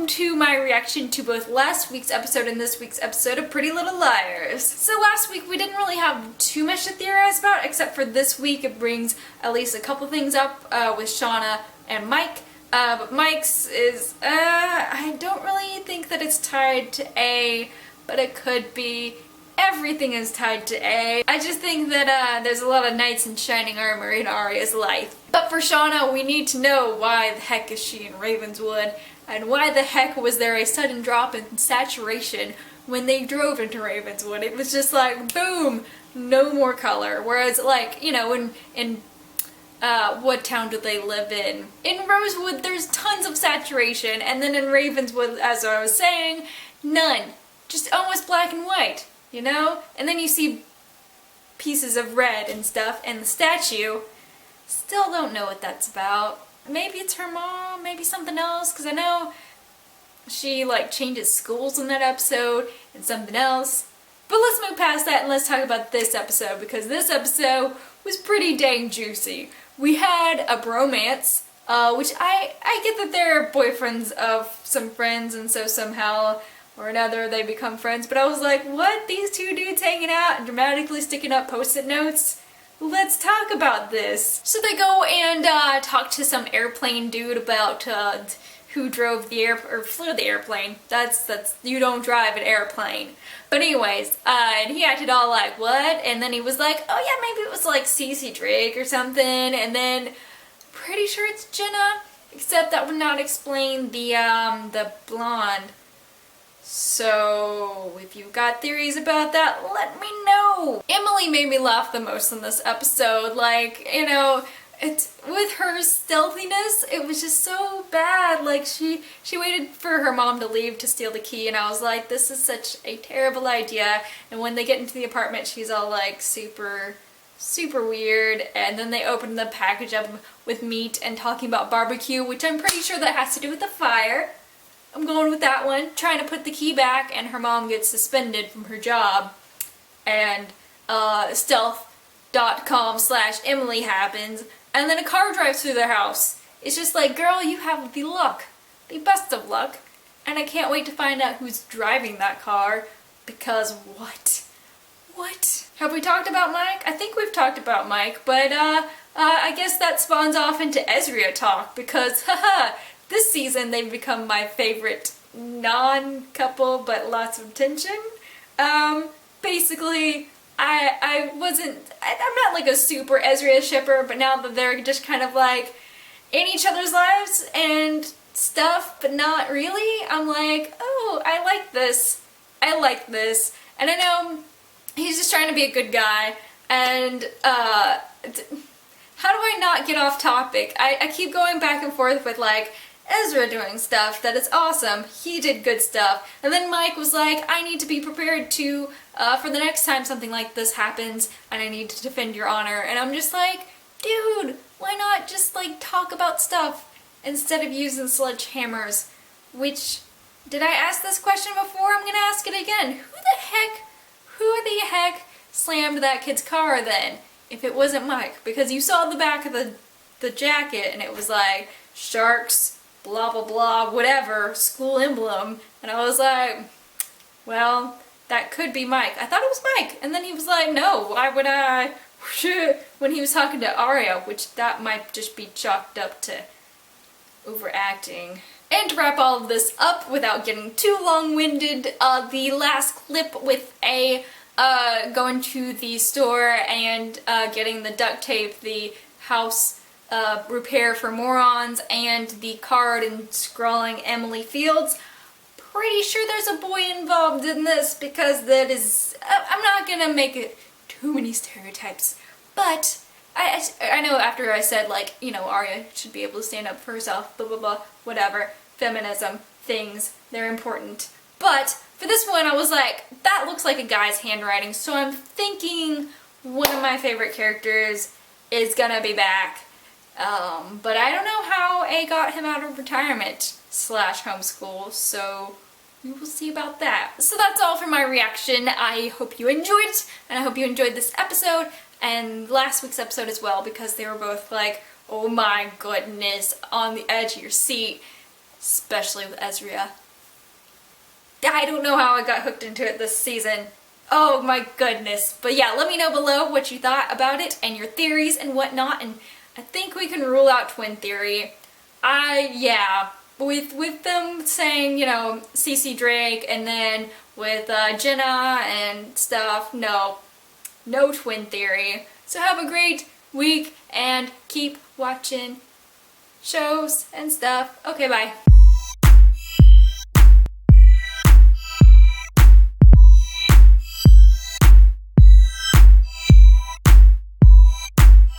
welcome to my reaction to both last week's episode and this week's episode of Pretty Little Liars. So last week we didn't really have too much to theorize about, except for this week it brings at least a couple things up with Shauna and Mike. But Mike's is, I don't really think that it's tied to A, but it could be. Everything is tied to A. I just think that there's a lot of knights in shining armor in Arya's life. But for Shauna, we need to know why the heck is she in Ravenswood, and why the heck was there a sudden drop in saturation when they drove into Ravenswood. It was just like, boom, no more color. Whereas, like, you know, in what town do they live in? In Rosewood, there's tons of saturation, and then in Ravenswood, as I was saying, none. Just almost black and white, you know? And then you see pieces of red and stuff, and the statue, still don't know what that's about. Maybe it's her mom, maybe something else, because I know she, like, changes schools in that episode, and something else. But let's move past that and let's talk about this episode, because this episode was pretty dang juicy. We had a bromance, which I get that they're boyfriends of some friends, and so somehow or another they become friends, but I was like, what? These two dudes hanging out and dramatically sticking up post-it notes? Let's talk about this. So they go and talk to some airplane dude about who drove the or flew the airplane. That's you don't drive an airplane. But anyways, and he acted all like, what? And then he was like, oh yeah, maybe it was like Cece Drake or something, and then pretty sure it's Jenna, except that would not explain the blonde. So, if you've got theories about that, let me know! Emily made me laugh the most in this episode. Like, you know, it's with her stealthiness, it was just so bad. Like, she waited for her mom to leave to steal the key, and I was like, this is such a terrible idea. And when they get into the apartment, she's all like super weird, and then they open the package up with meat and talking about barbecue, which I'm pretty sure that has to do with the fire. I'm going with that one. Trying to put the key back, and her mom gets suspended from her job, and stealth.com/Emily happens, and then a car drives through their house. It's just like, girl, you have the luck, the best of luck, and I can't wait to find out who's driving that car, because what? What? Have we talked about Mike? I think we've talked about Mike, but I guess that spawns off into Ezria talk, because haha, this season they've become my favorite non-couple but lots of tension. Basically, I'm not like a super Ezria shipper, but now that they're just kind of like in each other's lives and stuff, but not really, I'm like, oh, I like this. I like this. And I know he's just trying to be a good guy, and how do I not get off topic? I keep going back and forth with like Ezra doing stuff that is awesome, he did good stuff, and then Mike was like, I need to be prepared to, for the next time something like this happens, and I need to defend your honor, and I'm just like, dude, why not just like talk about stuff instead of using sledgehammers? Which, did I ask this question before? I'm gonna ask it again. Who the heck slammed that kid's car then, if it wasn't Mike? Because you saw the back of the jacket, and it was like, sharks, blah blah blah, whatever, school emblem, and I was like, well, that could be Mike. I thought it was Mike, and then he was like, no, why would I? When he was talking to Arya, which that might just be chalked up to overacting. And to wrap all of this up without getting too long-winded, the last clip with a going to the store and getting the duct tape, the house repair for morons, and the card and scrawling Emily Fields. Pretty sure there's a boy involved in this, because that is, I'm not gonna make it too many stereotypes, but I know after I said, like, you know, Arya should be able to stand up for herself, blah blah blah, whatever, feminism, things, they're important. But for this one I was like, that looks like a guy's handwriting, so I'm thinking one of my favorite characters is gonna be back. But I don't know how A got him out of retirement / homeschool, so we will see about that. So that's all for my reaction. I hope you enjoyed it, and I hope you enjoyed this episode, and last week's episode as well, because they were both like, oh my goodness, on the edge of your seat. especially with Ezria. I don't know how I got hooked into it this season. Oh my goodness. But yeah, let me know below what you thought about it and your theories and whatnot, and I think we can rule out twin theory. Yeah, with them saying, you know, CC Drake, and then with Jenna and stuff, no twin theory. So have a great week and keep watching shows and stuff. Okay, bye.